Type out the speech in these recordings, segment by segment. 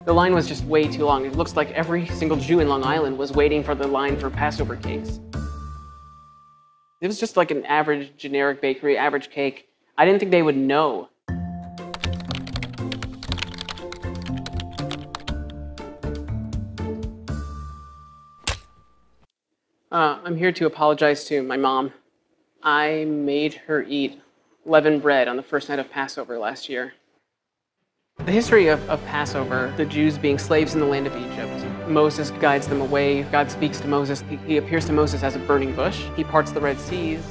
The line was just way too long. It looks like every single Jew in Long Island was waiting for the line for Passover cakes. It was just like an average, generic bakery, average cake. I didn't think they would know. I'm here to apologize to my mom. I made her eat leavened bread on the first night of Passover last year. The history of Passover, the Jews being slaves in the land of Egypt. Moses guides them away. God speaks to Moses. He appears to Moses as a burning bush. He parts the Red Seas.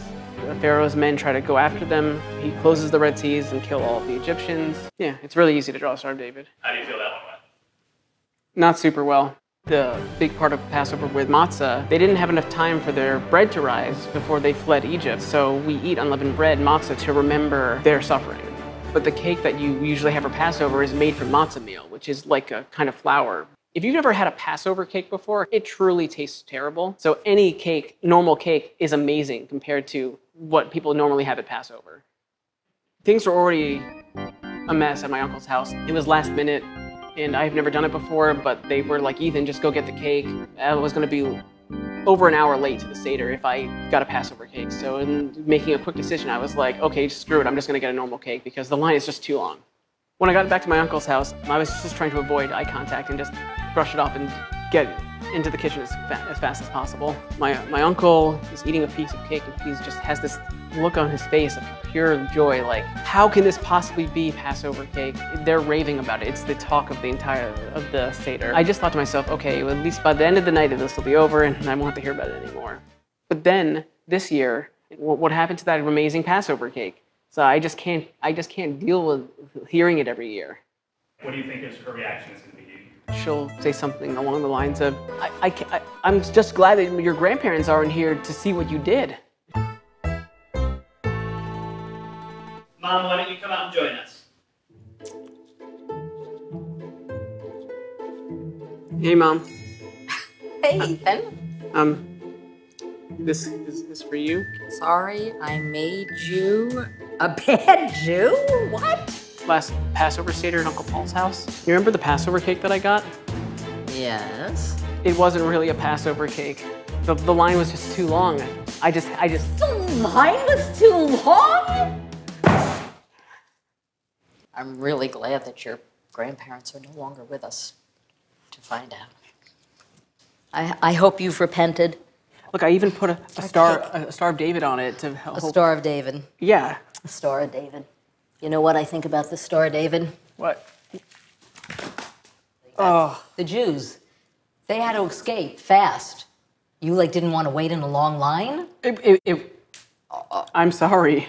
The Pharaoh's men try to go after them. He closes the Red Seas and kill all of the Egyptians. Yeah, it's really easy to draw a Star of David. How do you feel that one went? Not super well. The big part of Passover with Matzah, they didn't have enough time for their bread to rise before they fled Egypt. So we eat unleavened bread, matzah, to remember their suffering. But the cake that you usually have for Passover is made from matzah meal, which is like a kind of flour. If you've never had a Passover cake before, it truly tastes terrible. So any cake, normal cake, is amazing compared to what people normally have at Passover. Things were already a mess at my uncle's house. It was last minute, and I've never done it before, but they were like, Ethan, just go get the cake. I was gonna be over an hour late to the Seder if I got a Passover cake. So in making a quick decision, I was like, okay, screw it, I'm just gonna get a normal cake because the line is just too long. When I got back to my uncle's house, I was just trying to avoid eye contact and just brush it off and get into the kitchen as fast as possible. My uncle is eating a piece of cake and he just has this look on his face of pure joy, like, how can this possibly be Passover cake? They're raving about it. It's the talk of the Seder. I just thought to myself, okay, well, at least by the end of the night, this will be over and I won't have to hear about it anymore. But then, this year, what happened to that amazing Passover cake? So I just can't deal with hearing it every year. What do you think her reaction is going to be? She'll say something along the lines of, I'm just glad that your grandparents aren't here to see what you did. Mom, why don't you come out and join us? Hey, Mom. Hey, Ethan. This is for you. Sorry, I made you a bad Jew? What? Last Passover Seder at Uncle Paul's house. You remember the Passover cake that I got? Yes. It wasn't really a Passover cake. The line was just too long. I just. The line was too long? I'm really glad that your grandparents are no longer with us to find out. I hope you've repented. Look, I even put a star of David on it to help. A Star of David. Yeah. A Star of David. You know what I think about the Star of David? What? Oh. The Jews. They had to escape fast. You didn't want to wait in a long line? I'm sorry.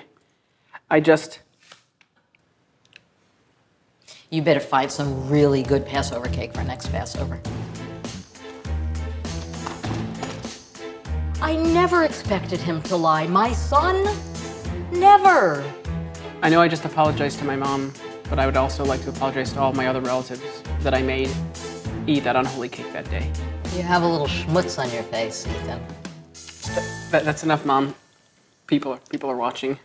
You better find some really good Passover cake for next Passover. I never expected him to lie. My son? Never. I know I just apologized to my mom, but I would also like to apologize to all my other relatives that I made eat that unholy cake that day. You have a little schmutz on your face, Ethan. That's enough, Mom. People are watching.